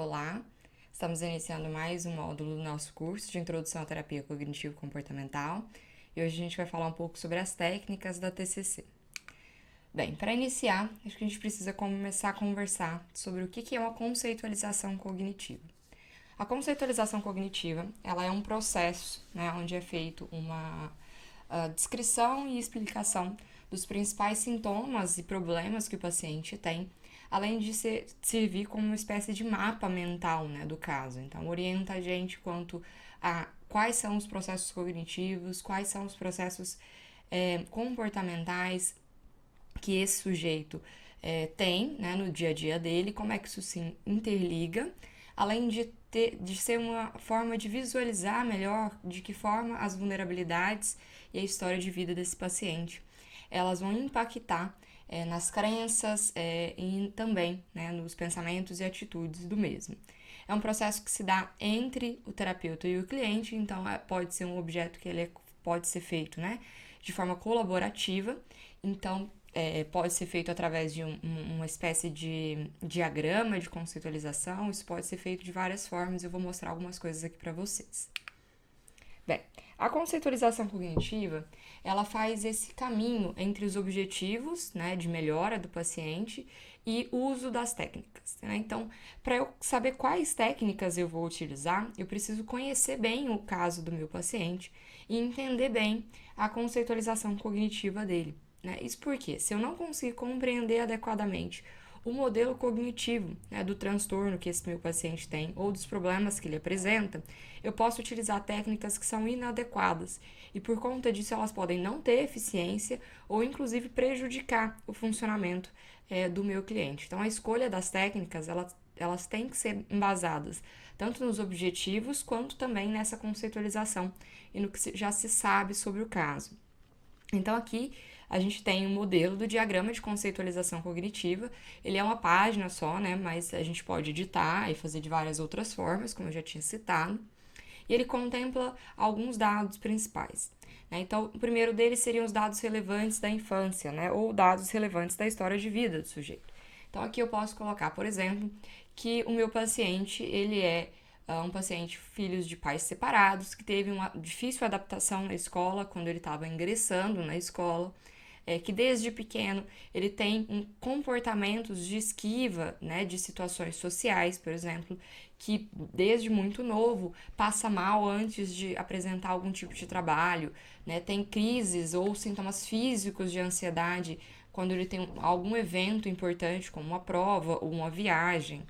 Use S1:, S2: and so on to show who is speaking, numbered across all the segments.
S1: Olá, estamos iniciando mais um módulo do nosso curso de Introdução à Terapia Cognitivo-Comportamental e hoje a gente vai falar um pouco sobre as técnicas da TCC. Bem, para iniciar, acho que a gente precisa começar a conversar sobre o que é uma conceitualização cognitiva. A conceitualização cognitiva, ela é um processo, onde é feito uma descrição e explicação dos principais sintomas e problemas que o paciente tem, além de servir como uma espécie de mapa mental, do caso. Então, orienta a gente quanto a quais são os processos cognitivos, quais são os processos comportamentais que esse sujeito tem, no dia a dia dele, como é que isso se interliga, além de ser uma forma de visualizar melhor de que forma as vulnerabilidades e a história de vida desse paciente, elas vão impactar nas crenças e também nos pensamentos e atitudes do mesmo. É um processo que se dá entre o terapeuta e o cliente, então pode ser um objeto que pode ser feito de forma colaborativa, então pode ser feito através de uma espécie de diagrama de conceitualização, isso pode ser feito de várias formas, eu vou mostrar algumas coisas aqui para vocês. Bem, a conceitualização cognitiva, ela faz esse caminho entre os objetivos, de melhora do paciente e o uso das técnicas, Então, para eu saber quais técnicas eu vou utilizar, eu preciso conhecer bem o caso do meu paciente e entender bem a conceitualização cognitiva dele, Isso porque, se eu não conseguir compreender adequadamente o modelo cognitivo do transtorno que esse meu paciente tem ou dos problemas que ele apresenta, eu posso utilizar técnicas que são inadequadas e por conta disso elas podem não ter eficiência ou inclusive prejudicar o funcionamento do meu cliente. Então a escolha das técnicas, elas têm que ser embasadas tanto nos objetivos quanto também nessa conceitualização e no que já se sabe sobre o caso. Então aqui a gente tem um modelo do diagrama de conceitualização cognitiva, ele é uma página só, mas a gente pode editar e fazer de várias outras formas, como eu já tinha citado, e ele contempla alguns dados principais. Então, o primeiro deles seriam os dados relevantes da infância, ou dados relevantes da história de vida do sujeito. Então, aqui eu posso colocar, por exemplo, que o meu paciente, ele é um paciente filho de pais separados, que teve uma difícil adaptação na escola, quando ele estava ingressando na escola, que desde pequeno ele tem comportamentos de esquiva, de situações sociais, por exemplo, que desde muito novo passa mal antes de apresentar algum tipo de trabalho, tem crises ou sintomas físicos de ansiedade quando ele tem algum evento importante, como uma prova ou uma viagem.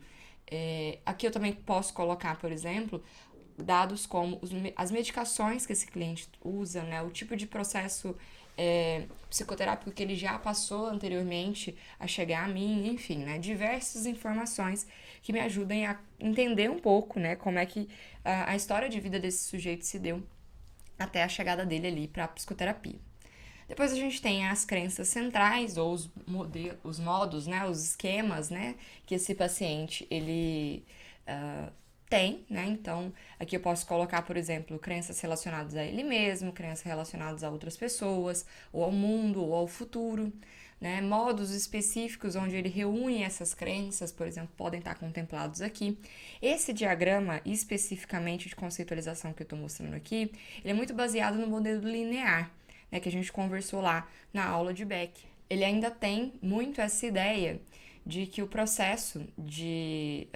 S1: Aqui eu também posso colocar, por exemplo, dados como as medicações que esse cliente usa, o tipo de processo psicoterápico que ele já passou anteriormente a chegar a mim, enfim, diversas informações que me ajudem a entender um pouco, como é que a história de vida desse sujeito se deu até a chegada dele ali para a psicoterapia. Depois a gente tem as crenças centrais ou os modos, os esquemas, que esse paciente ele tem, Então, aqui eu posso colocar, por exemplo, crenças relacionadas a ele mesmo, crenças relacionadas a outras pessoas, ou ao mundo, ou ao futuro, Modos específicos onde ele reúne essas crenças, por exemplo, podem estar contemplados aqui. Esse diagrama, especificamente de conceitualização que eu estou mostrando aqui, ele é muito baseado no modelo linear, que a gente conversou lá na aula de Beck. Ele ainda tem muito essa ideia de que o processo de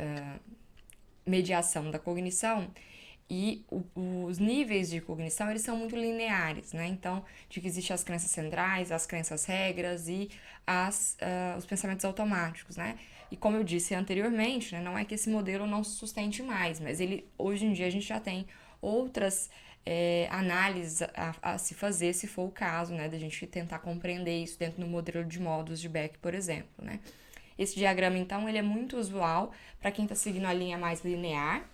S1: mediação da cognição e os níveis de cognição, eles são muito lineares, Então, de que existem as crenças centrais, as crenças regras e os pensamentos automáticos, E como eu disse anteriormente, não é que esse modelo não se sustente mais, mas hoje em dia a gente já tem outras análises a se fazer, se for o caso, da gente tentar compreender isso dentro do modelo de modos de Beck, por exemplo, Esse diagrama, então, ele é muito usual para quem está seguindo a linha mais linear,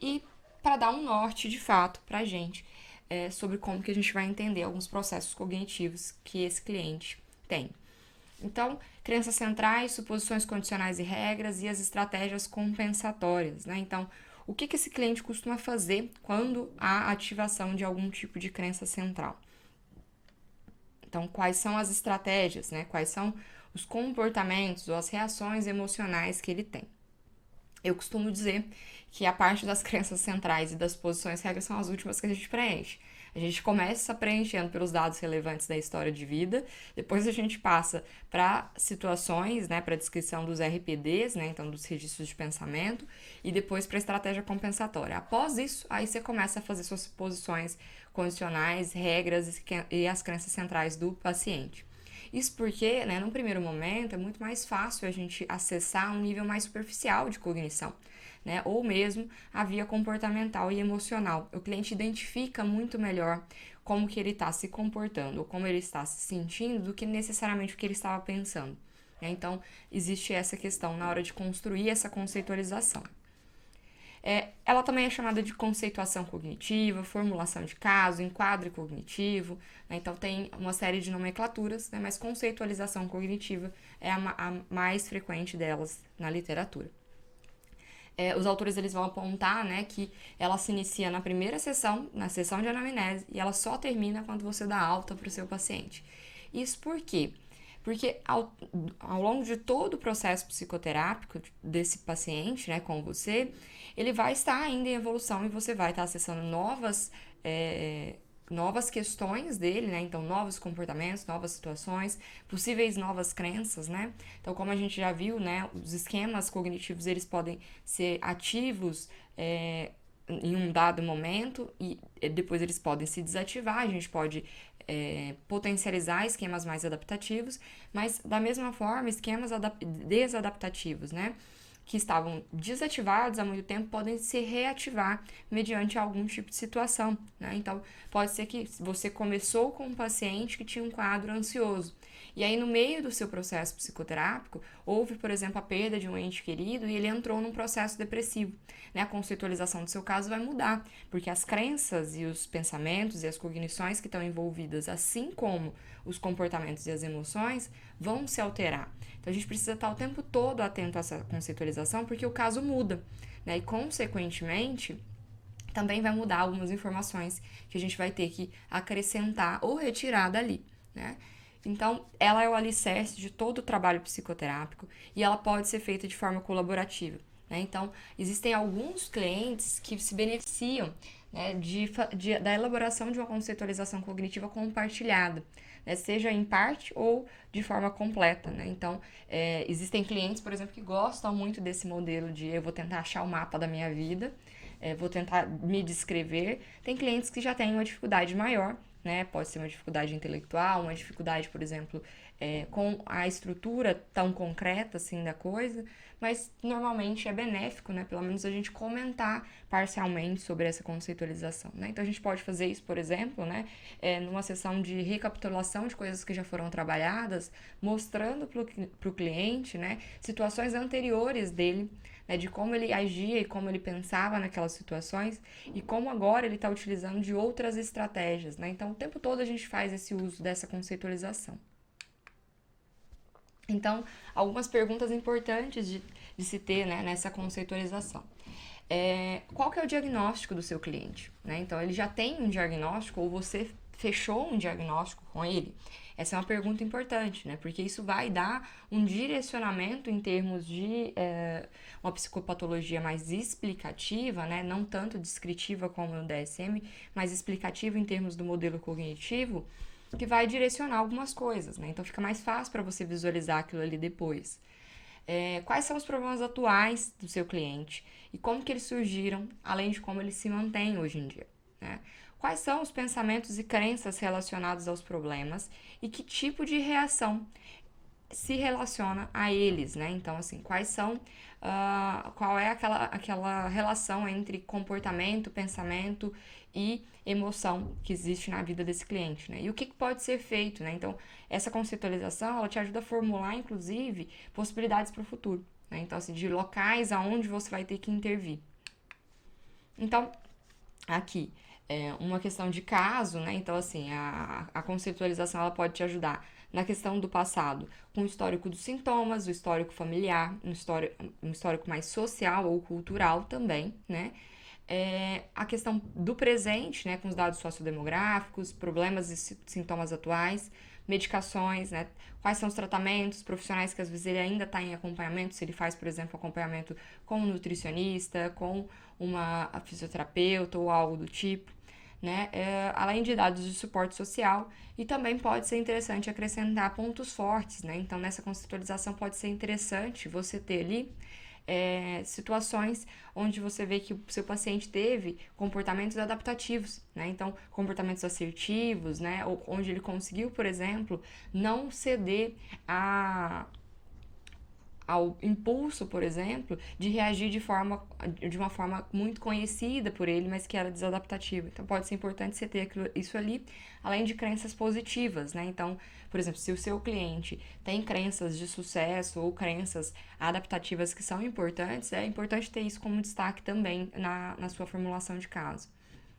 S1: e para dar um norte, de fato, para a gente sobre como que a gente vai entender alguns processos cognitivos que esse cliente tem. Então, crenças centrais, suposições condicionais e regras e as estratégias compensatórias, Então, o que esse cliente costuma fazer quando há ativação de algum tipo de crença central? Então, quais são as estratégias, Quais são os comportamentos ou as reações emocionais que ele tem? Eu costumo dizer que a parte das crenças centrais e das posições regras são as últimas que a gente preenche. A gente começa preenchendo pelos dados relevantes da história de vida, depois a gente passa para situações, né, para a descrição dos RPDs, né, então dos registros de pensamento, e depois para a estratégia compensatória. Após isso, aí você começa a fazer suas posições condicionais, regras e as crenças centrais do paciente. Isso porque, né, num primeiro momento, é muito mais fácil a gente acessar um nível mais superficial de cognição, né, ou mesmo a via comportamental e emocional. O cliente identifica muito melhor como que ele está se comportando ou como ele está se sentindo do que necessariamente o que ele estava pensando. Né? Então, existe essa questão na hora de construir essa conceitualização. Ela também é chamada de conceituação cognitiva, formulação de caso, enquadre cognitivo, né? Então tem uma série de nomenclaturas, né? Mas conceitualização cognitiva é a mais frequente delas na literatura. Os autores eles vão apontar, né, que ela se inicia na primeira sessão, na sessão de anamnese, e ela só termina quando você dá alta para o seu paciente. Isso por quê? Porque ao longo de todo o processo psicoterápico desse paciente, né, com você, ele vai estar ainda em evolução e você vai estar acessando novas questões dele, né? Então, novos comportamentos, novas situações, possíveis novas crenças, né? Então, como a gente já viu, né, os esquemas cognitivos, eles podem ser ativos em um dado momento e depois eles podem se desativar, a gente pode potencializar esquemas mais adaptativos, mas da mesma forma, esquemas desadaptativos, né? Que estavam desativados há muito tempo podem se reativar mediante algum tipo de situação, né? Então, pode ser que você começou com um paciente que tinha um quadro ansioso, e aí no meio do seu processo psicoterápico, houve, por exemplo, a perda de um ente querido e ele entrou num processo depressivo, né? A conceitualização do seu caso vai mudar, porque as crenças e os pensamentos e as cognições que estão envolvidas, assim como os comportamentos e as emoções, vão se alterar. Então, a gente precisa estar o tempo todo atento a essa conceitualização, porque o caso muda, né? E, consequentemente, também vai mudar algumas informações que a gente vai ter que acrescentar ou retirar dali, né? Então, ela é o alicerce de todo o trabalho psicoterápico e ela pode ser feita de forma colaborativa, né? Então, existem alguns clientes que se beneficiam, né, da elaboração de uma conceitualização cognitiva compartilhada, né, seja em parte ou de forma completa, né? Então, existem clientes, por exemplo, que gostam muito desse modelo de eu vou tentar achar o mapa da minha vida, vou tentar me descrever. Tem clientes que já têm uma dificuldade maior, né? Pode ser uma dificuldade intelectual, uma dificuldade, por exemplo, com a estrutura tão concreta assim da coisa, mas normalmente é benéfico, né? Pelo menos a gente comentar parcialmente sobre essa conceitualização, né? Então a gente pode fazer isso, por exemplo, né? Numa sessão de recapitulação de coisas que já foram trabalhadas, mostrando para o cliente, né? Situações anteriores dele, né, de como ele agia e como ele pensava naquelas situações e como agora ele está utilizando de outras estratégias, né? Então, o tempo todo a gente faz esse uso dessa conceitualização. Então, algumas perguntas importantes de se ter, né, nessa conceitualização. Qual que é o diagnóstico do seu cliente? Né? Então, ele já tem um diagnóstico ou você fechou um diagnóstico com ele? Essa é uma pergunta importante, né? Porque isso vai dar um direcionamento em termos de uma psicopatologia mais explicativa, né? Não tanto descritiva como no DSM, mas explicativa em termos do modelo cognitivo, que vai direcionar algumas coisas, né? Então fica mais fácil para você visualizar aquilo ali depois. Quais são os problemas atuais do seu cliente e como que eles surgiram, além de como eles se mantêm hoje em dia, né? Quais são os pensamentos e crenças relacionados aos problemas e que tipo de reação se relaciona a eles, né? Então, assim, qual é aquela relação entre comportamento, pensamento e emoção que existe na vida desse cliente, né? E o que pode ser feito, né? Então, essa conceitualização, ela te ajuda a formular, inclusive, possibilidades para o futuro, né? Então, assim, de locais aonde você vai ter que intervir. Então, aqui, uma questão de caso, né? Então, assim, a conceitualização, ela pode te ajudar na questão do passado, com o histórico dos sintomas, o histórico familiar, um histórico mais social ou cultural também, né? A questão do presente, né, com os dados sociodemográficos, problemas e sintomas atuais, medicações, né? Quais são os tratamentos profissionais que às vezes ele ainda está em acompanhamento, se ele faz, por exemplo, acompanhamento com um nutricionista, com uma fisioterapeuta ou algo do tipo, né? Além de dados de suporte social, e também pode ser interessante acrescentar pontos fortes, né? Então, nessa conceitualização pode ser interessante você ter ali situações onde você vê que o seu paciente teve comportamentos adaptativos, né? Então, comportamentos assertivos, né? Ou onde ele conseguiu, por exemplo, não ceder ao impulso, por exemplo, de reagir de uma forma muito conhecida por ele, mas que era desadaptativa. Então, pode ser importante você ter isso ali, além de crenças positivas, né? Então, por exemplo, se o seu cliente tem crenças de sucesso ou crenças adaptativas que são importantes, é importante ter isso como destaque também na sua formulação de caso.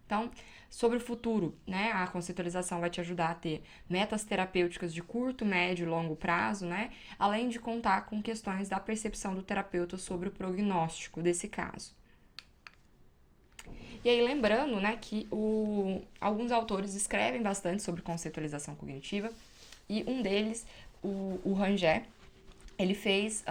S1: Então, sobre o futuro, né, a conceitualização vai te ajudar a ter metas terapêuticas de curto, médio e longo prazo, né, além de contar com questões da percepção do terapeuta sobre o prognóstico desse caso. E aí, lembrando, né, que alguns autores escrevem bastante sobre conceitualização cognitiva, e um deles, o Rangel, ele fez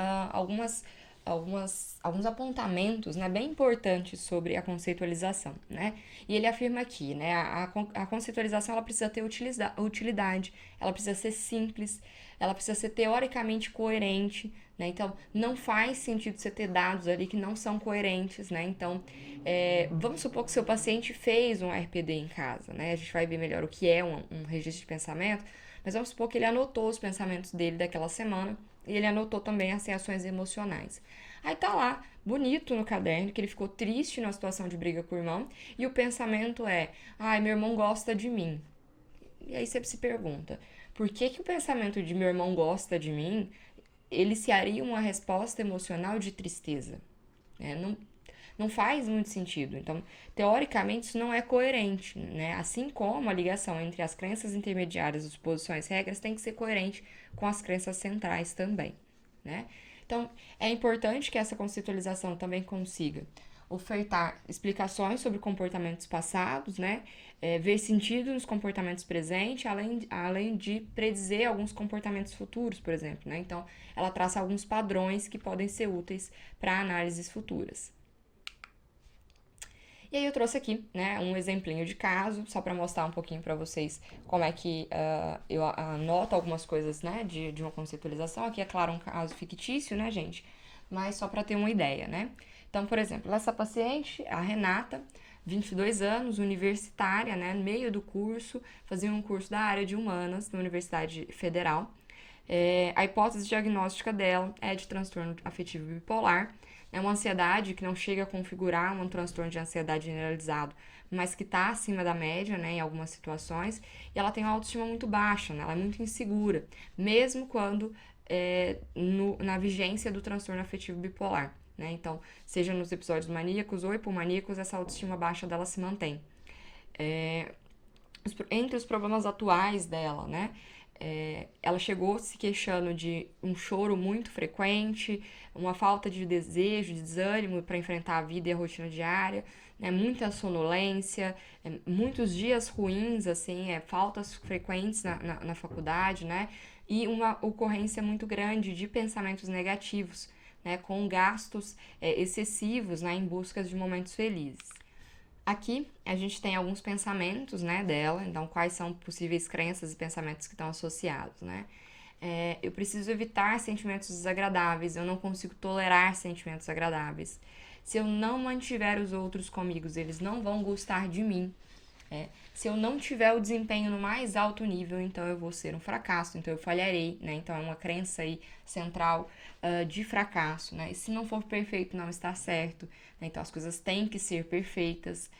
S1: alguns apontamentos, né, bem importantes sobre a conceitualização, né? E ele afirma aqui, né, a conceitualização ela precisa ter utilidade, ela precisa ser simples, ela precisa ser teoricamente coerente, né? Então, não faz sentido você ter dados ali que não são coerentes, né? Então, vamos supor que seu paciente fez um RPD em casa, né? A gente vai ver melhor o que é um registro de pensamento, mas vamos supor que ele anotou os pensamentos dele daquela semana e ele anotou também as reações emocionais. Aí tá lá, bonito no caderno, que ele ficou triste numa situação de briga com o irmão, e o pensamento é: ai, meu irmão gosta de mim. E aí você se pergunta, por que o pensamento de meu irmão gosta de mim, ele se aria uma resposta emocional de tristeza? Não faz muito sentido. Então, teoricamente, isso não é coerente, né? Assim como a ligação entre as crenças intermediárias, suposições e regras tem que ser coerente com as crenças centrais também, né? Então, é importante que essa conceitualização também consiga ofertar explicações sobre comportamentos passados, né? Ver sentido nos comportamentos presentes, além de predizer alguns comportamentos futuros, por exemplo, né? Então, ela traça alguns padrões que podem ser úteis para análises futuras. E aí eu trouxe aqui, né, um exemplinho de caso, só para mostrar um pouquinho para vocês como é que eu anoto algumas coisas, né, de uma conceitualização. Aqui é claro um caso fictício, né, gente, mas só para ter uma ideia, né. Então, por exemplo, essa paciente, a Renata, 22 anos, universitária, né, no meio do curso, fazia um curso da área de humanas na Universidade Federal. A hipótese diagnóstica dela é de transtorno afetivo bipolar. É uma ansiedade que não chega a configurar um transtorno de ansiedade generalizado, mas que está acima da média, né, em algumas situações, e ela tem uma autoestima muito baixa, né, ela é muito insegura, mesmo quando na vigência do transtorno afetivo bipolar, né, então, seja nos episódios maníacos ou hipomaníacos, essa autoestima baixa dela se mantém. Entre os problemas atuais dela, né, ela chegou se queixando de um choro muito frequente, uma falta de desejo, de desânimo para enfrentar a vida e a rotina diária, né, muita sonolência, muitos dias ruins, assim, faltas frequentes na faculdade, né, e uma ocorrência muito grande de pensamentos negativos, né, com gastos excessivos, né, em busca de momentos felizes. Aqui a gente tem alguns pensamentos, né, dela, então quais são possíveis crenças e pensamentos que estão associados, né? Eu preciso evitar sentimentos desagradáveis, eu não consigo tolerar sentimentos agradáveis. Se eu não mantiver os outros comigo, eles não vão gostar de mim. Se eu não tiver o desempenho no mais alto nível, então eu vou ser um fracasso, então eu falharei, né? Então é uma crença aí central de fracasso, né? E se não for perfeito, não está certo, né? Então as coisas têm que ser perfeitas.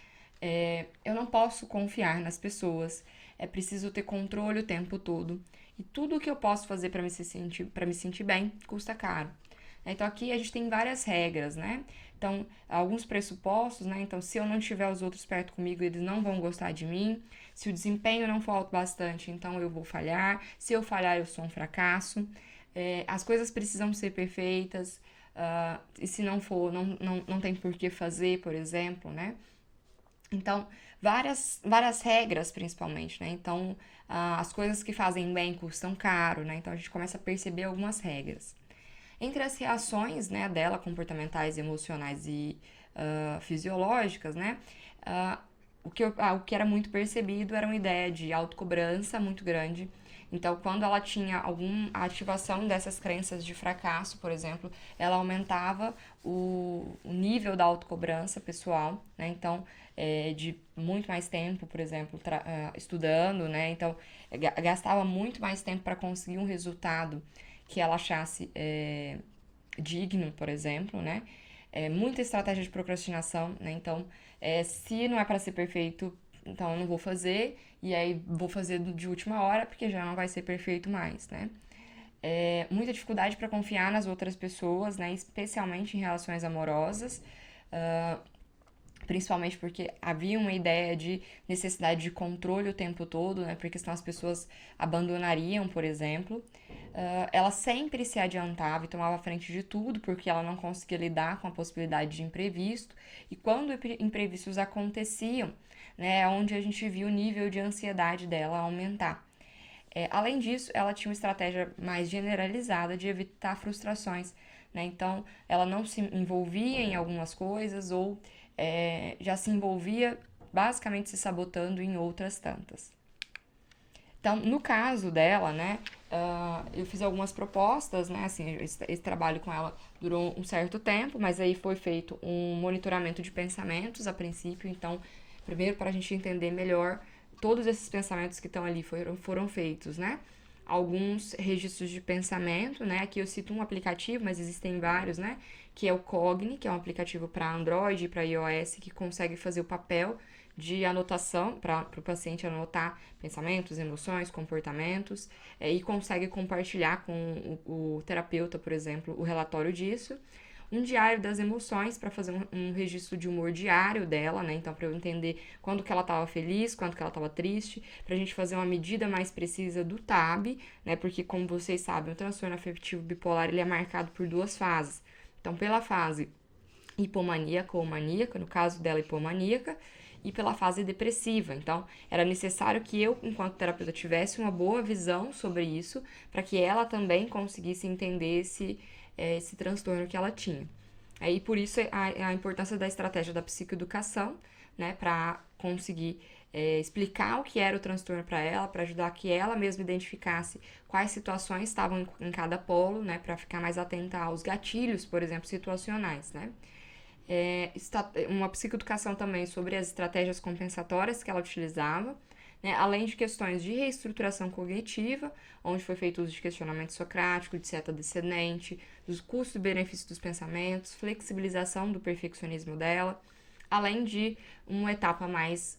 S1: Eu não posso confiar nas pessoas, é preciso ter controle o tempo todo. E tudo o que eu posso fazer para me sentir bem custa caro. Então aqui a gente tem várias regras, né? Então, alguns pressupostos, né? Então, se eu não tiver os outros perto comigo, eles não vão gostar de mim. Se o desempenho não for alto bastante, então eu vou falhar. Se eu falhar, eu sou um fracasso. As coisas precisam ser perfeitas. E se não for, não tem por que fazer, por exemplo, né? Então, várias regras, principalmente, né? Então, as coisas que fazem bem custam caro, né? Então, a gente começa a perceber algumas regras. Entre as reações, né, dela, comportamentais, emocionais e fisiológicas, né? ah, o que era muito percebido era uma ideia de autocobrança muito grande. Então, quando ela tinha alguma ativação dessas crenças de fracasso, por exemplo, ela aumentava o nível da autocobrança pessoal, né? Então, de muito mais tempo, por exemplo, estudando, né? Então, gastava muito mais tempo para conseguir um resultado que ela achasse digno, por exemplo, né? Muita estratégia de procrastinação, né? Então, se não é para ser perfeito, então eu não vou fazer, e aí vou fazer de última hora, porque já não vai ser perfeito mais, né? Muita dificuldade para confiar nas outras pessoas, né? Especialmente em relações amorosas. Principalmente porque havia uma ideia de necessidade de controle o tempo todo, né? Porque senão as pessoas abandonariam, por exemplo. Ela sempre se adiantava e tomava frente de tudo, porque ela não conseguia lidar com a possibilidade de imprevisto. E quando imprevistos aconteciam, né, é onde a gente viu o nível de ansiedade dela aumentar. Além disso, ela tinha uma estratégia mais generalizada de evitar frustrações, né? Então, ela não se envolvia em algumas coisas ou já se envolvia basicamente se sabotando em outras tantas. Então, no caso dela, né, eu fiz algumas propostas, né, assim, esse trabalho com ela durou um certo tempo, mas aí foi feito um monitoramento de pensamentos a princípio, então, primeiro para a gente entender melhor todos esses pensamentos que estão ali foram feitos, né, alguns registros de pensamento, né, aqui eu cito um aplicativo, mas existem vários, né, que é o Cogni, que é um aplicativo para Android e para iOS, que consegue fazer o papel de anotação para o paciente anotar pensamentos, emoções, comportamentos e consegue compartilhar com o terapeuta, por exemplo, o relatório disso. Um diário das emoções para fazer um registro de humor diário dela, né? Então, para eu entender quando que ela estava feliz, quando que ela estava triste, para a gente fazer uma medida mais precisa do TAB, né? Porque, como vocês sabem, o transtorno afetivo bipolar ele é marcado por duas fases. Então, pela fase hipomaníaca ou maníaca, no caso dela, hipomaníaca, e pela fase depressiva. Então, era necessário que eu, enquanto terapeuta, tivesse uma boa visão sobre isso, para que ela também conseguisse entender esse transtorno que ela tinha. E por isso a importância da estratégia da psicoeducação, né, para conseguir explicar o que era o transtorno para ela, para ajudar que ela mesma identificasse quais situações estavam em cada polo, né, para ficar mais atenta aos gatilhos, por exemplo, situacionais, né. Uma psicoeducação também sobre as estratégias compensatórias que ela utilizava, né, além de questões de reestruturação cognitiva, onde foi feito uso de questionamento socrático, de seta descendente, dos custos e benefícios dos pensamentos, flexibilização do perfeccionismo dela, além de uma etapa mais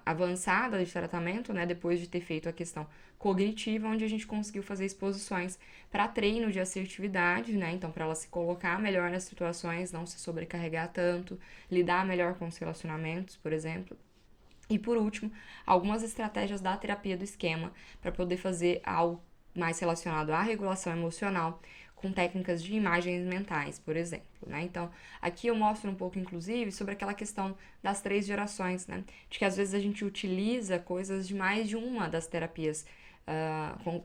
S1: avançada de tratamento, né, depois de ter feito a questão cognitiva, onde a gente conseguiu fazer exposições para treino de assertividade, né, então para ela se colocar melhor nas situações, não se sobrecarregar tanto, lidar melhor com os relacionamentos, por exemplo. E por último, algumas estratégias da terapia do esquema para poder fazer algo mais relacionado à regulação emocional, com técnicas de imagens mentais, por exemplo, né? Então, aqui eu mostro um pouco, inclusive, sobre aquela questão das 3 gerações, né? De que às vezes a gente utiliza coisas de mais de uma das terapias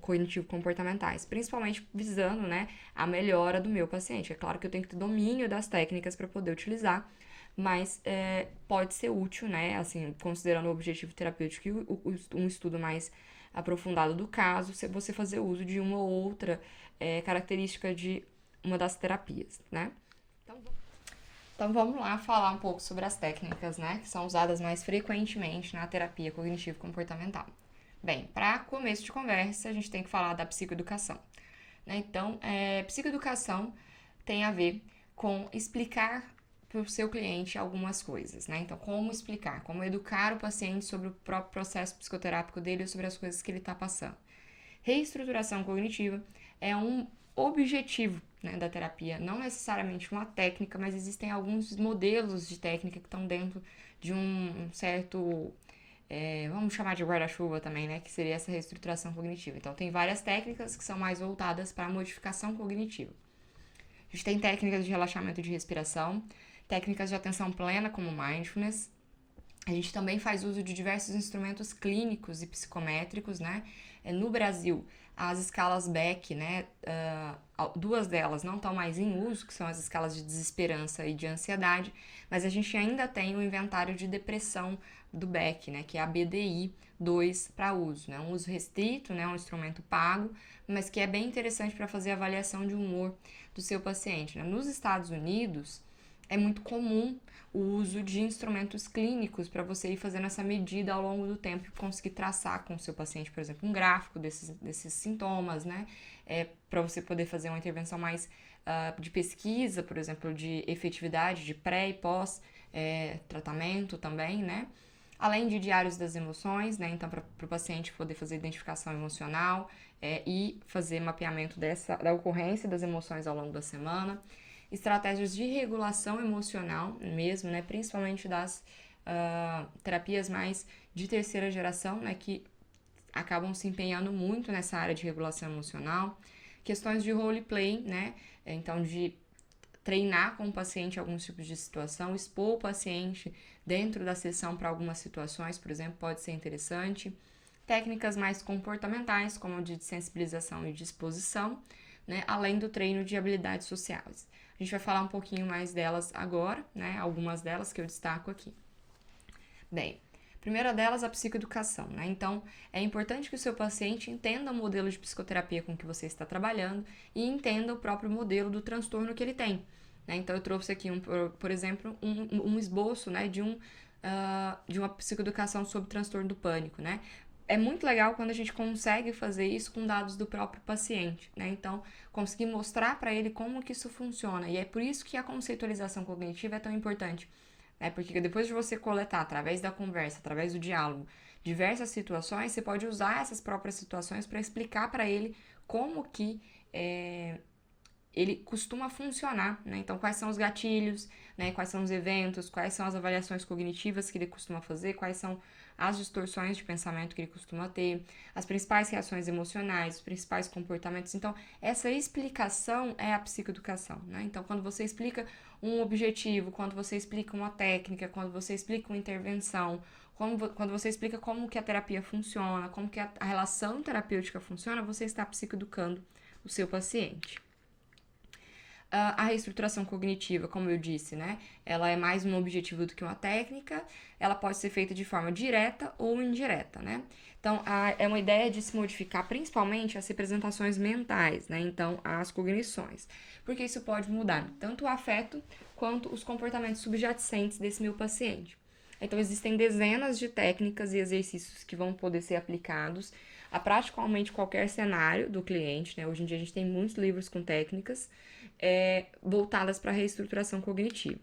S1: cognitivo-comportamentais, principalmente visando, né, a melhora do meu paciente. É claro que eu tenho que ter domínio das técnicas para poder utilizar, mas pode ser útil, né, assim, considerando o objetivo terapêutico e um estudo mais aprofundado do caso, se você fazer uso de uma ou outra característica de uma das terapias, né? Então vamos lá falar um pouco sobre as técnicas, né, que são usadas mais frequentemente na terapia cognitivo-comportamental. Bem, para começo de conversa, a gente tem que falar da psicoeducação, né? Então, psicoeducação tem a ver com explicar para o seu cliente algumas coisas, né? Então, como explicar, como educar o paciente sobre o próprio processo psicoterápico dele ou sobre as coisas que ele está passando. Reestruturação cognitiva é um objetivo, né, da terapia, não necessariamente uma técnica, mas existem alguns modelos de técnica que estão dentro de um certo, vamos chamar de guarda-chuva também, né, que seria essa reestruturação cognitiva. Então, tem várias técnicas que são mais voltadas para a modificação cognitiva. A gente tem técnicas de relaxamento de respiração, técnicas de atenção plena, como mindfulness, A gente também faz uso de diversos instrumentos clínicos e psicométricos, né? No Brasil, as escalas Beck, né? Duas delas não estão mais em uso, que são as escalas de desesperança e de ansiedade, mas a gente ainda tem o inventário de depressão do Beck, né? Que é a BDI-2 para uso, né? Um uso restrito, né? Um instrumento pago, mas que é bem interessante para fazer avaliação de humor do seu paciente, né? Nos Estados Unidos, é muito comum o uso de instrumentos clínicos para você ir fazendo essa medida ao longo do tempo e conseguir traçar com o seu paciente, por exemplo, um gráfico desses sintomas, né? Para você poder fazer uma intervenção mais de pesquisa, por exemplo, de efetividade, de pré e pós tratamento também, né? Além de diários das emoções, né? Então, para o paciente poder fazer identificação emocional e fazer mapeamento da ocorrência das emoções ao longo da semana. Estratégias de regulação emocional mesmo, né? Principalmente das terapias mais de terceira geração, né? Que acabam se empenhando muito nessa área de regulação emocional. Questões de roleplay, né? Então, de treinar com o paciente alguns tipos de situação, expor o paciente dentro da sessão para algumas situações, por exemplo, pode ser interessante. Técnicas mais comportamentais, como de sensibilização e disposição, né? Além do treino de habilidades sociais. A gente vai falar um pouquinho mais delas agora, né? Algumas delas que eu destaco aqui. Bem, a primeira delas, a psicoeducação, né? Então, é importante que o seu paciente entenda o modelo de psicoterapia com que você está trabalhando e entenda o próprio modelo do transtorno que ele tem, né? Então, eu trouxe aqui, por exemplo, um esboço, né, de uma psicoeducação sobre transtorno do pânico, né? É muito legal quando a gente consegue fazer isso com dados do próprio paciente, né? Então, conseguir mostrar para ele como que isso funciona. E é por isso que a conceitualização cognitiva é tão importante, né? Porque depois de você coletar, através da conversa, através do diálogo, diversas situações, você pode usar essas próprias situações para explicar para ele como que ele costuma funcionar, né? Então, quais são os gatilhos, né? Quais são os eventos, quais são as avaliações cognitivas que ele costuma fazer, quais são as distorções de pensamento que ele costuma ter, as principais reações emocionais, os principais comportamentos. Então, essa explicação é a psicoeducação, né? Então, quando você explica um objetivo, quando você explica uma técnica, quando você explica uma intervenção, quando você explica como que a terapia funciona, como que a relação terapêutica funciona, você está psicoeducando o seu paciente. A reestruturação cognitiva, como eu disse, né? Ela é mais um objetivo do que uma técnica, ela pode ser feita de forma direta ou indireta, né? Então, é uma ideia de se modificar principalmente as representações mentais, né? Então, as cognições. Porque isso pode mudar tanto o afeto quanto os comportamentos subjacentes desse meu paciente. Então, existem dezenas de técnicas e exercícios que vão poder ser aplicados a praticamente qualquer cenário do cliente, né? Hoje em dia a gente tem muitos livros com técnicas voltadas para a reestruturação cognitiva.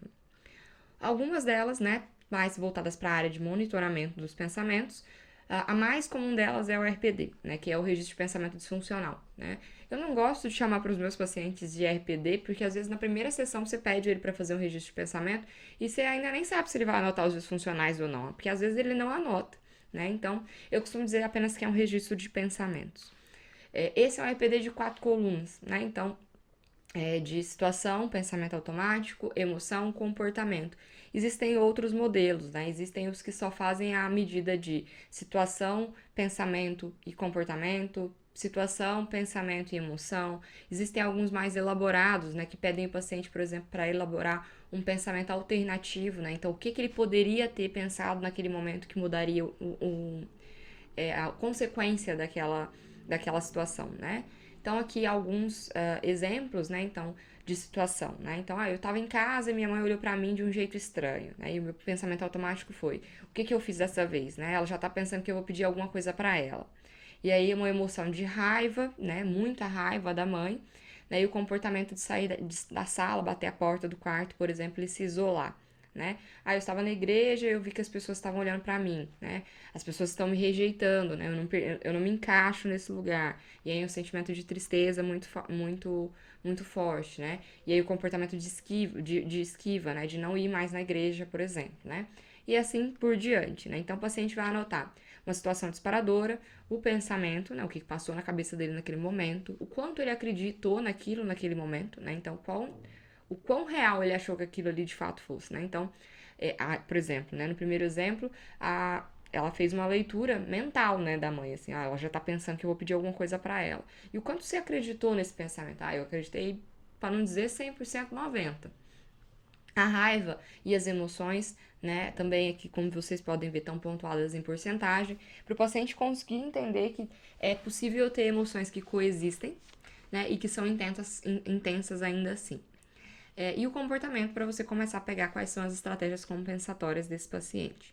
S1: Algumas delas, né, mais voltadas para a área de monitoramento dos pensamentos. A mais comum delas é o RPD, né, que é o registro de pensamento disfuncional, né? Eu não gosto de chamar para os meus pacientes de RPD, porque às vezes na primeira sessão você pede ele para fazer um registro de pensamento e você ainda nem sabe se ele vai anotar os disfuncionais ou não, porque às vezes ele não anota, né? Então, eu costumo dizer apenas que é um registro de pensamentos. Esse é um RPD de 4 colunas, né? Então, de situação, pensamento automático, emoção, comportamento. Existem outros modelos, né? Existem os que só fazem a medida de situação, pensamento e comportamento, situação, pensamento e emoção. Existem alguns mais elaborados, né? Que pedem o paciente, por exemplo, para elaborar um pensamento alternativo, né? Então, o que ele poderia ter pensado naquele momento que mudaria a consequência daquela situação, né? Então, aqui alguns exemplos, né, então, de situação, né? Então, eu estava em casa e minha mãe olhou para mim de um jeito estranho, né? E o meu pensamento automático foi, o que eu fiz dessa vez, né? Ela já tá pensando que eu vou pedir alguma coisa para ela. E aí, uma emoção de raiva, né? Muita raiva da mãe, né? E o comportamento de sair da sala, bater a porta do quarto, por exemplo, e se isolar, né? Aí eu estava na igreja e eu vi que as pessoas estavam olhando para mim, né? As pessoas estão me rejeitando, né? Eu não me encaixo nesse lugar. E aí um sentimento de tristeza muito forte, né? E aí o comportamento de esquiva, né? De não ir mais na igreja, por exemplo, né? E assim por diante, né? Então o paciente vai anotar uma situação disparadora, o pensamento, né? O que passou na cabeça dele naquele momento, o quanto ele acreditou naquilo naquele momento, né? Então o quão real ele achou que aquilo ali de fato fosse, né? Então, por exemplo, né, no primeiro exemplo, ela fez uma leitura mental, né, da mãe, assim, ela já tá pensando que eu vou pedir alguma coisa para ela. E o quanto você acreditou nesse pensamento? Eu acreditei, para não dizer 100%, 90%. A raiva e as emoções, né, também aqui, como vocês podem ver, estão pontuadas em porcentagem, para o paciente conseguir entender que é possível ter emoções que coexistem, né, e que são intensas ainda assim. E o comportamento para você começar a pegar quais são as estratégias compensatórias desse paciente.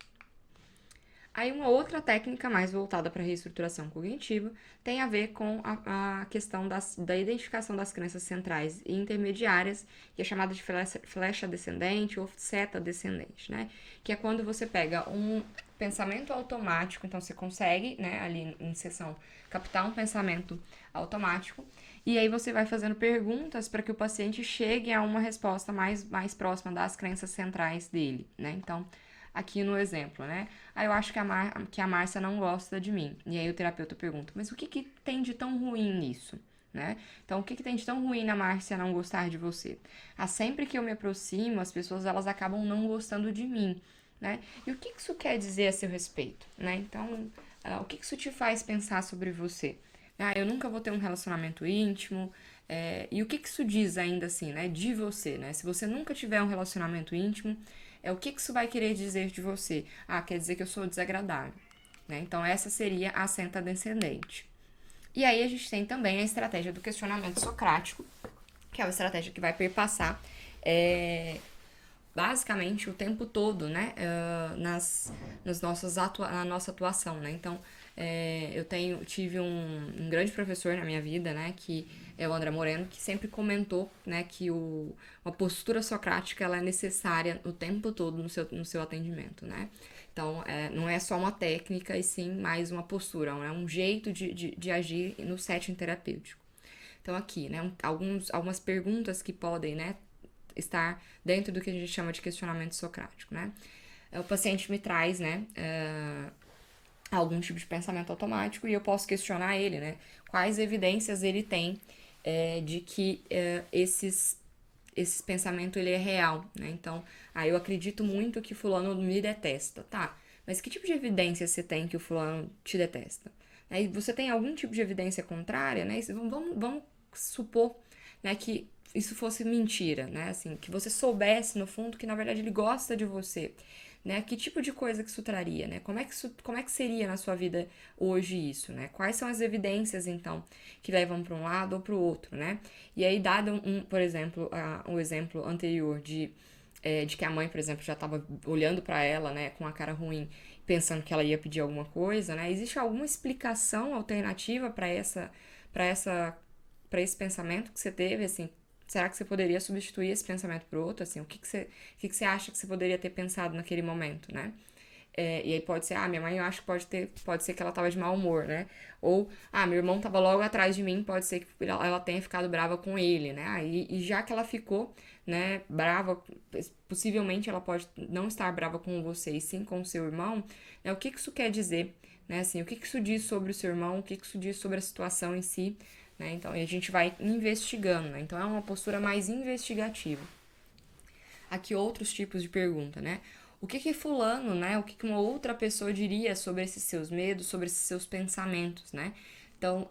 S1: Aí uma outra técnica mais voltada para a reestruturação cognitiva tem a ver com a questão da identificação das crenças centrais e intermediárias, que é chamada de flecha descendente ou seta descendente, né? Que é quando você pega um pensamento automático, então você consegue, né, ali em sessão, captar um pensamento automático, e aí você vai fazendo perguntas para que o paciente chegue a uma resposta mais próxima das crenças centrais dele, né? Então, aqui no exemplo, né? Eu acho que a Márcia não gosta de mim. E aí o terapeuta pergunta, mas o que tem de tão ruim nisso? Né? Então, o que tem de tão ruim na Márcia não gostar de você? Sempre que eu me aproximo, as pessoas elas acabam não gostando de mim, né? E o que isso quer dizer a seu respeito, né? Então, o que isso te faz pensar sobre você? Eu nunca vou ter um relacionamento íntimo. E o que isso diz ainda assim, né? De você, né? Se você nunca tiver um relacionamento íntimo, o que isso vai querer dizer de você? Quer dizer que eu sou desagradável, né? Então, essa seria a seta descendente. E aí, a gente tem também a estratégia do questionamento socrático, que é uma estratégia que vai perpassar basicamente o tempo todo, né? Na nossa atuação, né? Então, eu tive um grande professor na minha vida, né? Que é o André Moreno, que sempre comentou, né? Que uma postura socrática ela é necessária o tempo todo no seu atendimento, né? Então, não é só uma técnica, e sim mais uma postura, é um jeito de agir no setting terapêutico. Então, aqui, né? Algumas perguntas que podem, né? Estar dentro do que a gente chama de questionamento socrático, né? O paciente me traz, né? Algum tipo de pensamento automático e eu posso questionar ele, né? Quais evidências ele tem de que esse pensamento ele é real, né? Então, eu acredito muito que fulano me detesta, tá? Mas que tipo de evidência você tem que o fulano te detesta? E você tem algum tipo de evidência contrária, né? Vamos supor, né, que isso fosse mentira, né? Assim, que você soubesse no fundo que na verdade ele gosta de você. Né? Que tipo de coisa que isso traria, né? Como é que seria na sua vida hoje isso, né? Quais são as evidências, então, que levam para um lado ou para o outro, né? E aí, dado, por exemplo, um exemplo anterior de que a mãe, por exemplo, já estava olhando para ela, né, com a cara ruim, pensando que ela ia pedir alguma coisa, né? Existe alguma explicação alternativa para esse pensamento que você teve, assim? Será que você poderia substituir esse pensamento por outro? Assim, o que você acha que você poderia ter pensado naquele momento, né? E aí pode ser, minha mãe eu acho que pode ser que ela tava de mau humor, né? Ou, meu irmão tava logo atrás de mim, pode ser que ela tenha ficado brava com ele, né? E já que ela ficou, né, brava, possivelmente ela pode não estar brava com você e sim com o seu irmão, né? O que isso quer dizer, né? Assim, o que isso diz sobre o seu irmão, o que isso diz sobre a situação em si, né? Então, a gente vai investigando, né? Então, é uma postura mais investigativa. Aqui, outros tipos de pergunta, né? O que fulano, né? O que uma outra pessoa diria sobre esses seus medos, sobre esses seus pensamentos, né? Então,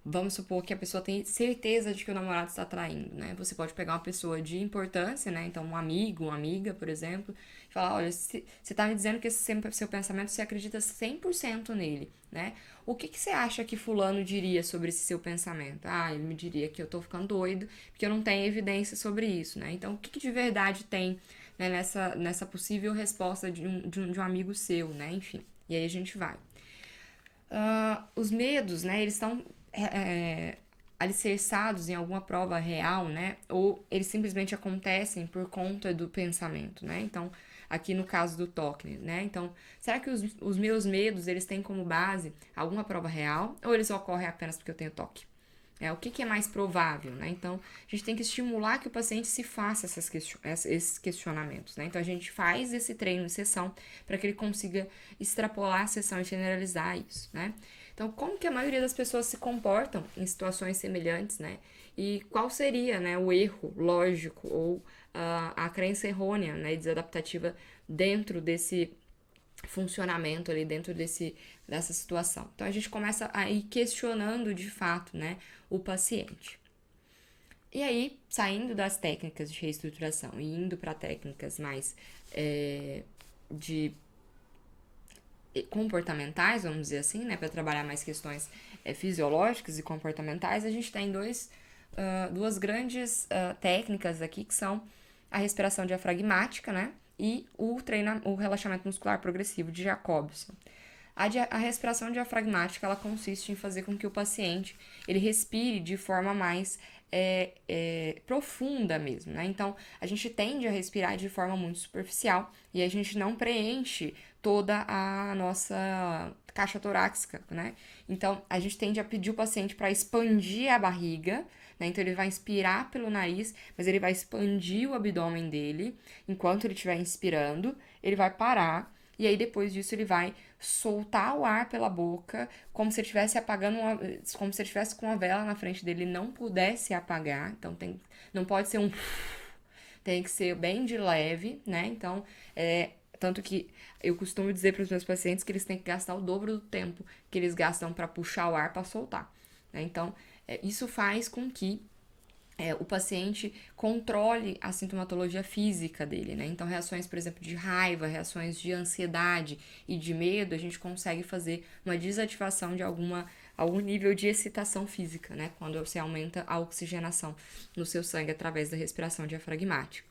S1: vamos supor que a pessoa tem certeza de que o namorado está traindo, né? Você pode pegar uma pessoa de importância, né? Então, um amigo, uma amiga, por exemplo, e falar, olha, você está me dizendo que esse seu pensamento, você acredita 100% nele, né? O que você acha que fulano diria sobre esse seu pensamento? Ele me diria que eu tô ficando doido, porque eu não tenho evidência sobre isso, né? Então, o que de verdade tem, né, nessa possível resposta de um amigo seu, né? Enfim, e aí a gente vai. Os medos, né, eles estão alicerçados em alguma prova real, né, ou eles simplesmente acontecem por conta do pensamento, né, então, aqui no caso do Tolkien, né, então, será que os meus medos, eles têm como base alguma prova real, ou eles ocorrem apenas porque eu tenho toque? O que é mais provável, né? Então, a gente tem que estimular que o paciente se faça esses questionamentos, né? Então, a gente faz esse treino em sessão para que ele consiga extrapolar a sessão e generalizar isso, né? Então, como que a maioria das pessoas se comportam em situações semelhantes, né? e qual seria, né, o erro lógico ou a crença errônea, né, desadaptativa dentro desse funcionamento ali, dentro dessa situação. Então a gente começa a ir questionando de fato, né, o paciente. E aí, saindo das técnicas de reestruturação e indo para técnicas mais de comportamentais, vamos dizer assim, né, para trabalhar mais questões fisiológicas e comportamentais, a gente tem duas grandes técnicas aqui, que são a respiração diafragmática, né, e o relaxamento muscular progressivo de Jacobson. A respiração diafragmática, ela consiste em fazer com que o paciente ele respire de forma mais profunda mesmo, né? Então, a gente tende a respirar de forma muito superficial e a gente não preenche toda a nossa caixa torácica, né? Então, a gente tende a pedir o paciente para expandir a barriga, né? Então, ele vai inspirar pelo nariz, mas ele vai expandir o abdômen dele enquanto ele estiver inspirando, ele vai parar. E aí, depois disso, ele vai soltar o ar pela boca, como se ele estivesse apagando como se ele estivesse com uma vela na frente dele e não pudesse apagar. Então, não pode ser tem que ser bem de leve, né? Então, tanto que eu costumo dizer para os meus pacientes que eles têm que gastar o dobro do tempo que eles gastam para puxar o ar para soltar, né? Então, isso faz com que o paciente controle a sintomatologia física dele, né? Então, reações, por exemplo, de raiva, reações de ansiedade e de medo, a gente consegue fazer uma desativação de algum nível de excitação física, né? Quando você aumenta a oxigenação no seu sangue através da respiração diafragmática.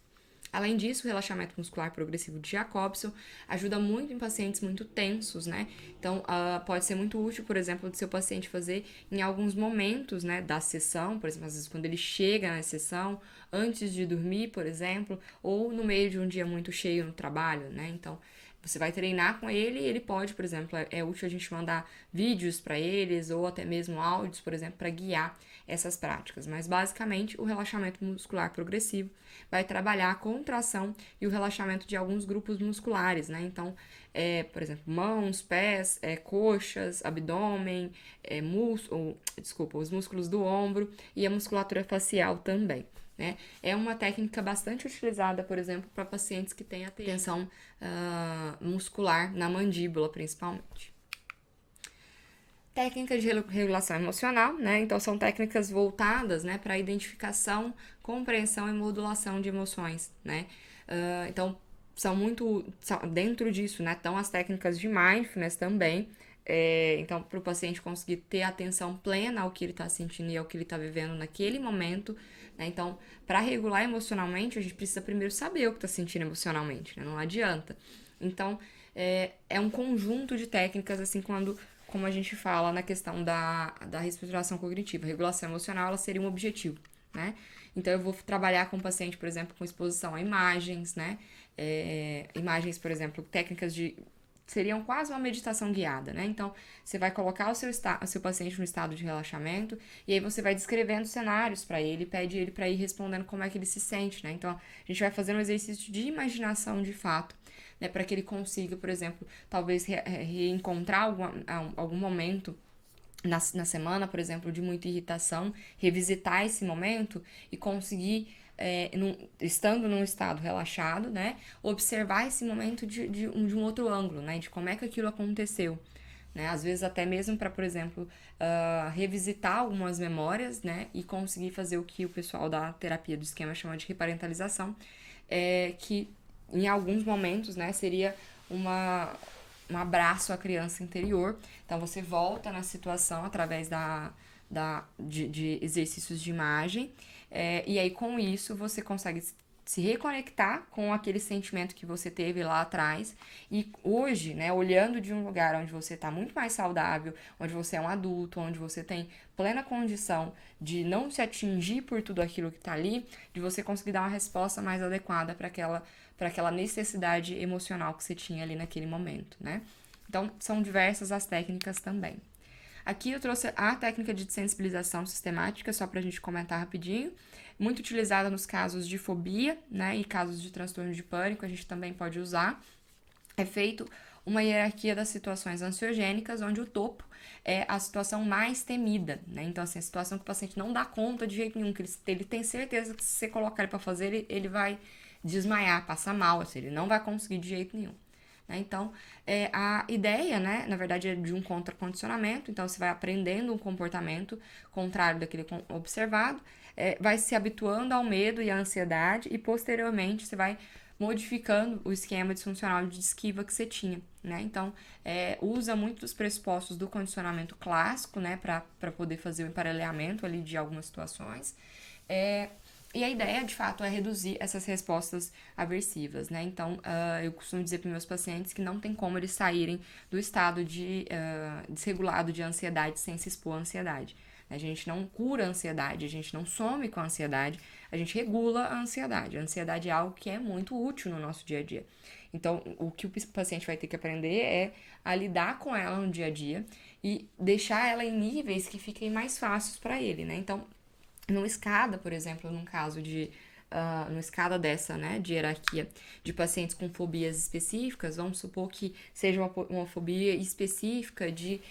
S1: Além disso, o relaxamento muscular progressivo de Jacobson ajuda muito em pacientes muito tensos, né? Então, pode ser muito útil, por exemplo, do seu paciente fazer em alguns momentos, né, da sessão, por exemplo, às vezes quando ele chega na sessão, antes de dormir, por exemplo, ou no meio de um dia muito cheio no trabalho, né? Então, você vai treinar com ele e ele pode, por exemplo, é útil a gente mandar vídeos para eles ou até mesmo áudios, por exemplo, para guiar essas práticas. Mas basicamente o relaxamento muscular progressivo vai trabalhar a contração e o relaxamento de alguns grupos musculares, né? Então, por exemplo, mãos, pés, coxas, abdômen, os músculos do ombro e a musculatura facial também. Né? É uma técnica bastante utilizada, por exemplo, para pacientes que têm a tensão muscular na mandíbula, principalmente. Técnicas de regulação emocional, né? Então, são técnicas voltadas, né, para a identificação, compreensão e modulação de emoções, né? Então, dentro disso, né, estão as técnicas de mindfulness também. Então, para o paciente conseguir ter atenção plena ao que ele está sentindo e ao que ele está vivendo naquele momento, né? Então, para regular emocionalmente, a gente precisa primeiro saber o que está sentindo emocionalmente, né? Não adianta. Então, é um conjunto de técnicas, assim, como a gente fala na questão da reestruturação cognitiva. A regulação emocional, ela seria um objetivo, né? Então, eu vou trabalhar com o paciente, por exemplo, com exposição a imagens, né? Imagens, por exemplo, técnicas seriam quase uma meditação guiada, né? Então, você vai colocar o seu paciente no estado de relaxamento e aí você vai descrevendo cenários para ele, pede ele para ir respondendo como é que ele se sente, né? Então, a gente vai fazendo um exercício de imaginação de fato, né? Para que ele consiga, por exemplo, talvez reencontrar algum momento na semana, por exemplo, de muita irritação, revisitar esse momento e conseguir estando num estado relaxado, né, observar esse momento de um outro ângulo, né, de como é que aquilo aconteceu, né, às vezes até mesmo para, por exemplo, revisitar algumas memórias, né, e conseguir fazer o que o pessoal da terapia do esquema chama de reparentalização, que em alguns momentos, né, seria um abraço à criança interior. Então, você volta na situação através de exercícios de imagem, e aí com isso você consegue se reconectar com aquele sentimento que você teve lá atrás e hoje, né, olhando de um lugar onde você está muito mais saudável, onde você é um adulto, onde você tem plena condição de não se atingir por tudo aquilo que está ali, de você conseguir dar uma resposta mais adequada para aquela necessidade emocional que você tinha ali naquele momento, né? Então, são diversas as técnicas também. Aqui eu trouxe a técnica de sensibilização sistemática, só para a gente comentar rapidinho, muito utilizada nos casos de fobia, né, e casos de transtorno de pânico, a gente também pode usar. É feito uma hierarquia das situações ansiogênicas, onde o topo é a situação mais temida, né? Então, assim, a situação que o paciente não dá conta de jeito nenhum, que ele tem certeza que se você colocar ele para fazer, ele vai desmaiar, passar mal, assim, ele não vai conseguir de jeito nenhum. Né? Então, a ideia, né, na verdade, é de um contracondicionamento. Então, você vai aprendendo um comportamento contrário daquele observado, vai se habituando ao medo e à ansiedade, e posteriormente você vai modificando o esquema disfuncional de esquiva que você tinha, né? Então, usa muito dos pressupostos do condicionamento clássico, né, para poder fazer o emparelhamento ali de algumas situações. E a ideia, de fato, é reduzir essas respostas aversivas, né? Então, eu costumo dizer para meus pacientes que não tem como eles saírem do estado desregulado de ansiedade sem se expor à ansiedade. A gente não cura a ansiedade, a gente não some com a ansiedade, a gente regula a ansiedade. A ansiedade é algo que é muito útil no nosso dia a dia. Então, o que o paciente vai ter que aprender é a lidar com ela no dia a dia e deixar ela em níveis que fiquem mais fáceis para ele, né? Então, numa escada, por exemplo, num caso de numa escada dessa, né, de hierarquia de pacientes com fobias específicas, vamos supor que seja uma fobia específica de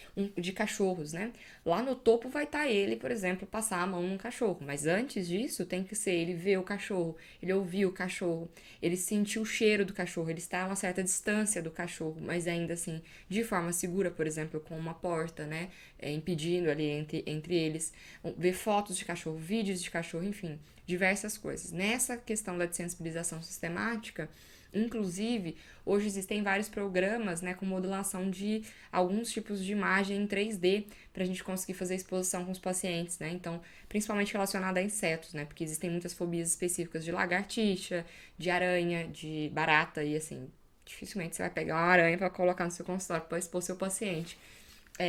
S1: cachorros, né? Lá no topo vai estar ele, por exemplo, passar a mão num cachorro, mas antes disso tem que ser ele ver o cachorro, ele ouvir o cachorro, ele sentir o cheiro do cachorro, ele está a uma certa distância do cachorro, mas ainda assim de forma segura, por exemplo, com uma porta, né, impedindo ali entre eles, ver fotos de cachorro, vídeos de cachorro, enfim, diversas coisas. Nessa questão da desensibilização sistemática, inclusive, hoje existem vários programas, né, com modulação de alguns tipos de imagem em 3D para a gente conseguir fazer exposição com os pacientes, né? Então, principalmente relacionada a insetos, né? Porque existem muitas fobias específicas de lagartixa, de aranha, de barata e assim, dificilmente você vai pegar uma aranha para colocar no seu consultório para expor seu paciente.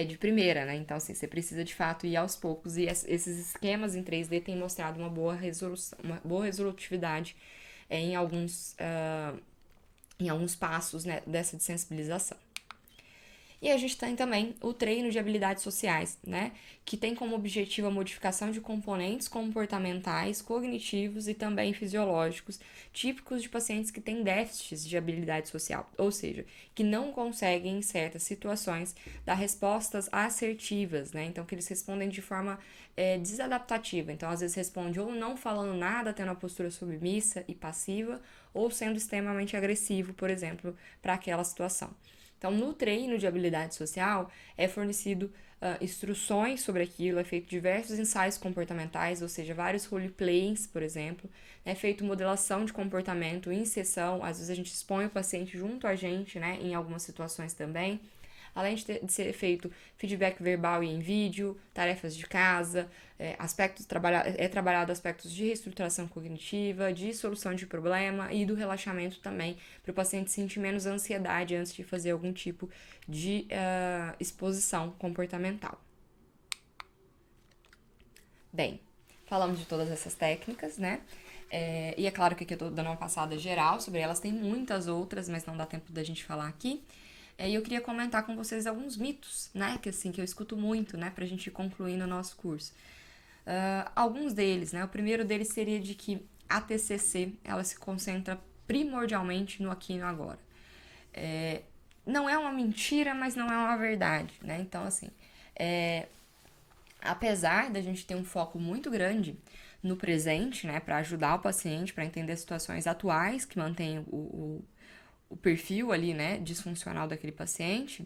S1: De primeira, né? Então, assim, você precisa de fato ir aos poucos. E esses esquemas em 3D têm mostrado uma boa resolução, uma boa resolutividade em alguns passos, né, dessa desensibilização. E a gente tem também o treino de habilidades sociais, né? Que tem como objetivo a modificação de componentes comportamentais, cognitivos e também fisiológicos, típicos de pacientes que têm déficits de habilidade social, ou seja, que não conseguem, em certas situações, dar respostas assertivas, né? Então, que eles respondem de forma desadaptativa. Então, às vezes responde ou não falando nada, tendo a postura submissa e passiva, ou sendo extremamente agressivo, por exemplo, para aquela situação. Então, no treino de habilidade social, é fornecido instruções sobre aquilo, é feito diversos ensaios comportamentais, ou seja, vários roleplays, por exemplo, é feito modelação de comportamento em sessão, às vezes a gente expõe o paciente junto a gente, né, em algumas situações também. Além de ser feito feedback verbal e em vídeo, tarefas de casa, trabalhado aspectos de reestruturação cognitiva, de solução de problema e do relaxamento também, para o paciente sentir menos ansiedade antes de fazer algum tipo de exposição comportamental. Bem, falamos de todas essas técnicas, né? E é claro que aqui eu tô dando uma passada geral sobre elas, tem muitas outras, mas não dá tempo da gente falar aqui. E eu queria comentar com vocês alguns mitos, né, que eu escuto muito, né, pra gente concluir no nosso curso. Alguns deles, né, o primeiro deles seria de que a TCC, ela se concentra primordialmente no aqui e no agora. Não é uma mentira, mas não é uma verdade, né, então, assim, apesar da gente ter um foco muito grande no presente, né, para ajudar o paciente, para entender as situações atuais que mantêm o perfil ali, né, disfuncional daquele paciente,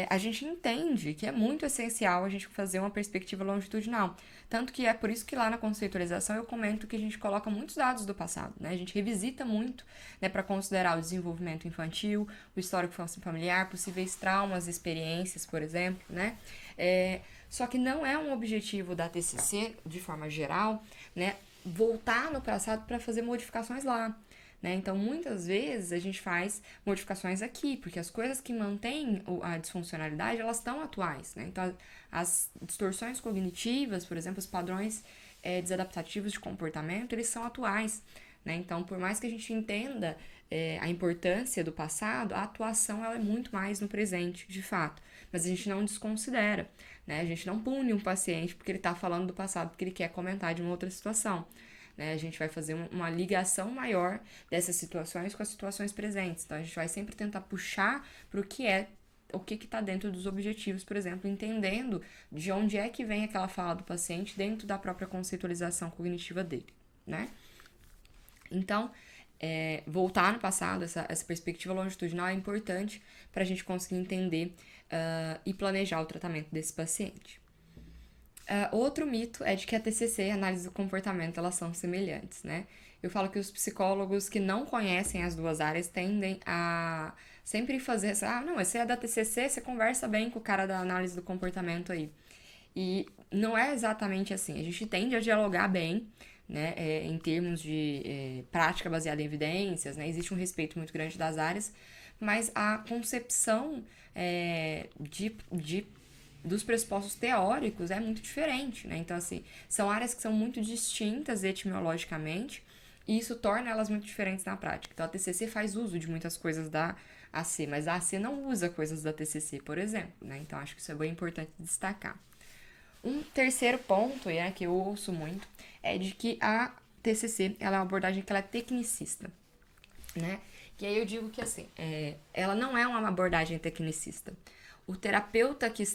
S1: a gente entende que é muito essencial a gente fazer uma perspectiva longitudinal. Tanto que é por isso que lá na conceitualização eu comento que a gente coloca muitos dados do passado, né? A gente revisita muito, né, para considerar o desenvolvimento infantil, o histórico familiar, possíveis traumas, experiências, por exemplo, né? Só que não é um objetivo da TCC, de forma geral, né, voltar no passado para fazer modificações lá. Né? Então, muitas vezes a gente faz modificações aqui, porque as coisas que mantêm a disfuncionalidade, elas estão atuais. Né? Então, as distorções cognitivas, por exemplo, os padrões desadaptativos de comportamento, eles são atuais. Né? Então, por mais que a gente entenda a importância do passado, a atuação ela é muito mais no presente, de fato. Mas a gente não desconsidera, né? A gente não pune um paciente porque ele está falando do passado, porque ele quer comentar de uma outra situação. né? A gente vai fazer uma ligação maior dessas situações com as situações presentes. Então, a gente vai sempre tentar puxar para o que está dentro dos objetivos, por exemplo, entendendo de onde é que vem aquela fala do paciente dentro da própria conceitualização cognitiva dele, né? Então, voltar no passado, essa perspectiva longitudinal é importante para a gente conseguir entender e planejar o tratamento desse paciente. Outro mito é de que a TCC e a análise do comportamento elas são semelhantes, né? Eu falo que os psicólogos que não conhecem as duas áreas tendem a sempre fazer essa, não, esse é da TCC, você conversa bem com o cara da análise do comportamento aí. E não é exatamente assim. A gente tende a dialogar bem, né, em termos de prática baseada em evidências, né? Existe um respeito muito grande das áreas, mas a concepção dos pressupostos teóricos é muito diferente, né? Então, assim, são áreas que são muito distintas etimologicamente e isso torna elas muito diferentes na prática. Então, a TCC faz uso de muitas coisas da AC, mas a AC não usa coisas da TCC, por exemplo, né? Então, acho que isso é bem importante destacar. Um terceiro ponto, que eu ouço muito, é de que a TCC ela é uma abordagem que ela é tecnicista, né? E aí eu digo que, assim, ela não é uma abordagem tecnicista. O terapeuta que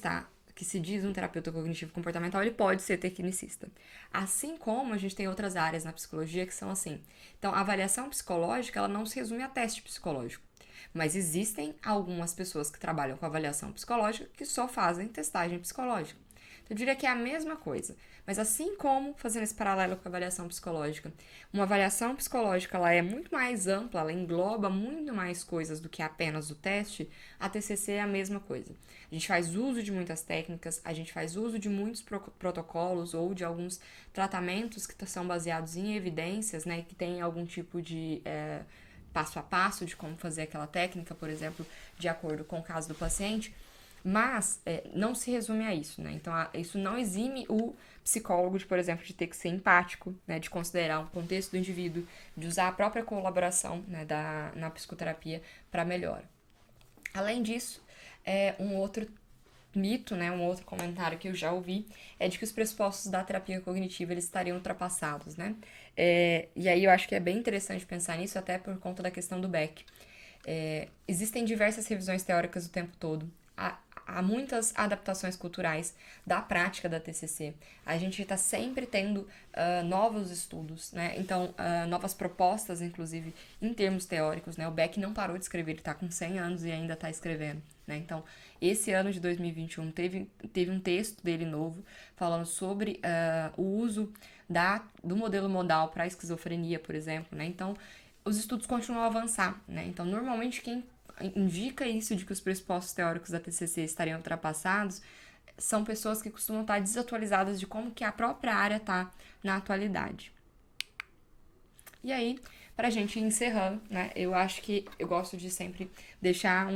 S1: se diz um terapeuta cognitivo comportamental, ele pode ser tecnicista. Assim como a gente tem outras áreas na psicologia que são assim. Então, a avaliação psicológica, ela não se resume a teste psicológico. Mas existem algumas pessoas que trabalham com avaliação psicológica que só fazem testagem psicológica. Então, eu diria que é a mesma coisa. Mas assim como, fazendo esse paralelo com a avaliação psicológica, uma avaliação psicológica ela é muito mais ampla, ela engloba muito mais coisas do que apenas o teste, a TCC é a mesma coisa. A gente faz uso de muitas técnicas, a gente faz uso de muitos protocolos ou de alguns tratamentos que são baseados em evidências, né, que tem algum tipo de passo a passo de como fazer aquela técnica, por exemplo, de acordo com o caso do paciente. Mas não se resume a isso, né? Então, isso não exime o psicólogo, por exemplo, de ter que ser empático, né? De considerar o contexto do indivíduo, de usar a própria colaboração, né, na psicoterapia para melhora. Além disso, um outro mito, né, um outro comentário que eu já ouvi, é de que os pressupostos da terapia cognitiva eles estariam ultrapassados, né? E aí eu acho que é bem interessante pensar nisso, até por conta da questão do Beck. Existem diversas revisões teóricas o tempo todo. Há muitas adaptações culturais da prática da TCC. A gente está sempre tendo novos estudos, né? Então, novas propostas, inclusive, em termos teóricos, né? O Beck não parou de escrever, ele está com 100 anos e ainda está escrevendo, né? Então, esse ano de 2021 teve um texto dele novo falando sobre o uso do modelo modal para a esquizofrenia, por exemplo, né? Então, os estudos continuam a avançar, né? Então, normalmente, quem indica isso de que os pressupostos teóricos da TCC estariam ultrapassados são pessoas que costumam estar desatualizadas de como que a própria área está na atualidade. E aí, pra gente ir encerrando, né, eu acho que eu gosto de sempre deixar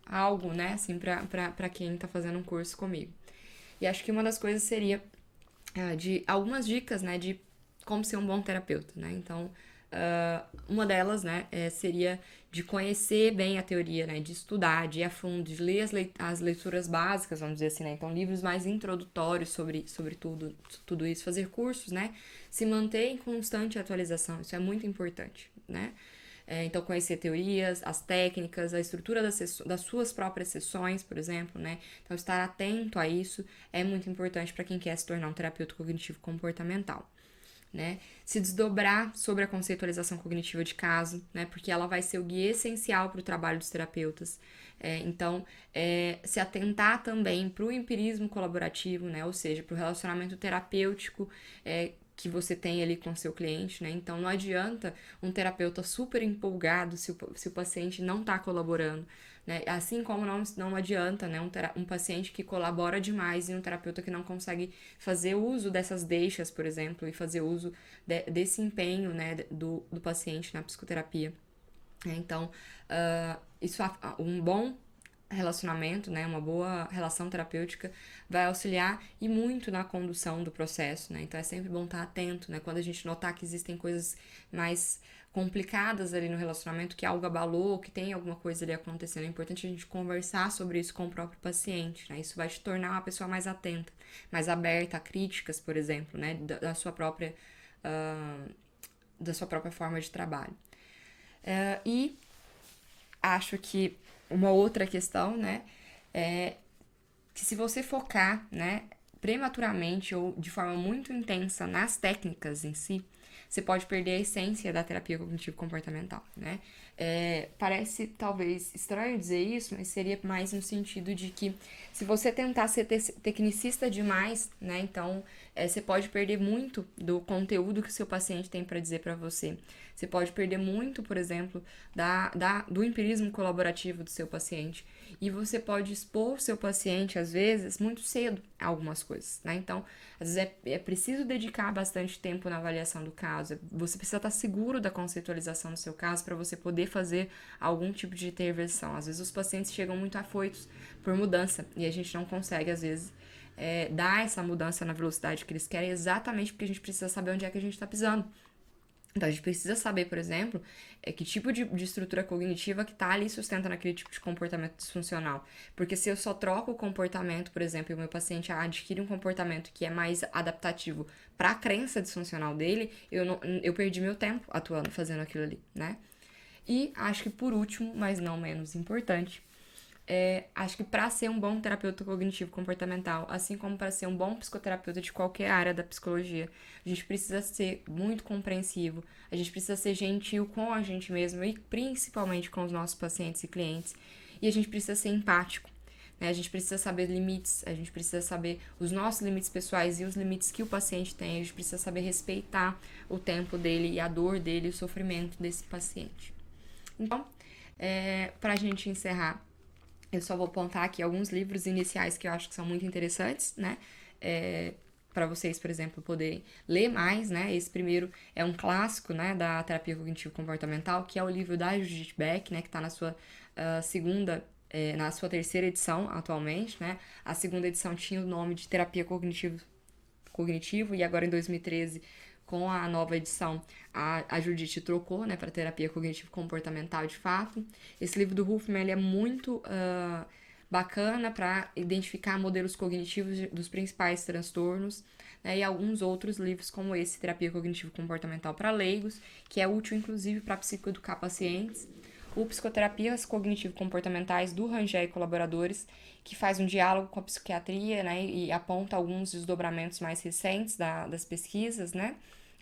S1: algo, né, assim, pra quem tá fazendo um curso comigo. E acho que uma das coisas seria de algumas dicas, né, de como ser um bom terapeuta, né, então uma delas, né, seria de conhecer bem a teoria, né, de estudar, de ir a fundo, de ler as leituras básicas, vamos dizer assim, né, então livros mais introdutórios sobre tudo isso, fazer cursos, né, se manter em constante atualização, isso é muito importante, né. Então, conhecer teorias, as técnicas, a estrutura das suas próprias sessões, por exemplo, né? Então, estar atento a isso é muito importante para quem quer se tornar um terapeuta cognitivo comportamental. Né? Se desdobrar sobre a conceitualização cognitiva de caso, né? Porque ela vai ser o guia essencial para o trabalho dos terapeutas. Então, se atentar também para o empirismo colaborativo, né? Ou seja, para o relacionamento terapêutico que você tem ali com o seu cliente, né? Então, não adianta um terapeuta super empolgado se o paciente não está colaborando, né? Assim como não adianta, né, um paciente que colabora demais e um terapeuta que não consegue fazer uso dessas deixas, por exemplo, e fazer uso desse empenho, né, do paciente na psicoterapia. Então, um bom relacionamento, né, uma boa relação terapêutica vai auxiliar e muito na condução do processo, né, então é sempre bom estar atento, né, quando a gente notar que existem coisas mais complicadas ali no relacionamento, que algo abalou, que tem alguma coisa ali acontecendo, é importante a gente conversar sobre isso com o próprio paciente, né, isso vai te tornar uma pessoa mais atenta, mais aberta a críticas, por exemplo, né, da sua própria da sua própria forma de trabalho. E acho que uma outra questão, né, é que se você focar, né, prematuramente ou de forma muito intensa nas técnicas em si, você pode perder a essência da terapia cognitivo-comportamental, né? Parece talvez estranho dizer isso, mas seria mais no sentido de que se você tentar ser tecnicista demais, né, então você pode perder muito do conteúdo que o seu paciente tem para dizer para você. Você pode perder muito, por exemplo, do empirismo colaborativo do seu paciente. E você pode expor o seu paciente, às vezes, muito cedo a algumas coisas, né? Então, às vezes é preciso dedicar bastante tempo na avaliação do caso. Você precisa estar seguro da conceitualização do seu caso para você poder fazer algum tipo de intervenção. Às vezes os pacientes chegam muito afoitos por mudança e a gente não consegue, às vezes, dar essa mudança na velocidade que eles querem exatamente porque a gente precisa saber onde é que a gente está pisando. Então, a gente precisa saber, por exemplo, que tipo de estrutura cognitiva que está ali sustentando aquele tipo de comportamento disfuncional. Porque se eu só troco o comportamento, por exemplo, e o meu paciente adquire um comportamento que é mais adaptativo para a crença disfuncional dele, eu perdi meu tempo atuando, fazendo aquilo ali, né? E acho que por último, mas não menos importante, acho que para ser um bom terapeuta cognitivo comportamental, assim como para ser um bom psicoterapeuta de qualquer área da psicologia, a gente precisa ser muito compreensivo, a gente precisa ser gentil com a gente mesmo e principalmente com os nossos pacientes e clientes, e a gente precisa ser empático. Né? A gente precisa saber limites, a gente precisa saber os nossos limites pessoais e os limites que o paciente tem, a gente precisa saber respeitar o tempo dele e a dor dele, o sofrimento desse paciente. Então, para a gente encerrar, eu só vou apontar aqui alguns livros iniciais que eu acho que são muito interessantes, né? Para vocês, por exemplo, poderem ler mais, né? Esse primeiro é um clássico, né, da terapia cognitivo-comportamental, que é o livro da Judith Beck, né, que está na sua na sua terceira edição atualmente, né? A segunda edição tinha o nome de Terapia Cognitivo e agora em 2013 com a nova edição, a Judith trocou, né, para terapia cognitivo-comportamental de fato. Esse livro do Huffman, ele é muito bacana para identificar modelos cognitivos dos principais transtornos, né, e alguns outros livros como esse, Terapia Cognitivo-Comportamental para Leigos, que é útil inclusive para psicoeducar pacientes. O Psicoterapias Cognitivo-Comportamentais do Rangel e Colaboradores, que faz um diálogo com a psiquiatria, né, e aponta alguns desdobramentos mais recentes das pesquisas, né?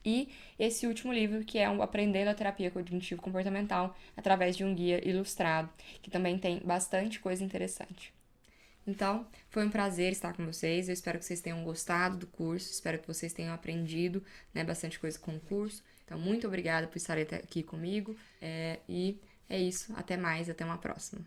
S1: E esse último livro, que é o Aprendendo a Terapia Cognitivo-Comportamental através de um guia ilustrado, que também tem bastante coisa interessante. Então, foi um prazer estar com vocês. Eu espero que vocês tenham gostado do curso, espero que vocês tenham aprendido, né, bastante coisa com o curso. Então, muito obrigada por estarem aqui comigo. E é isso. Até mais, até uma próxima.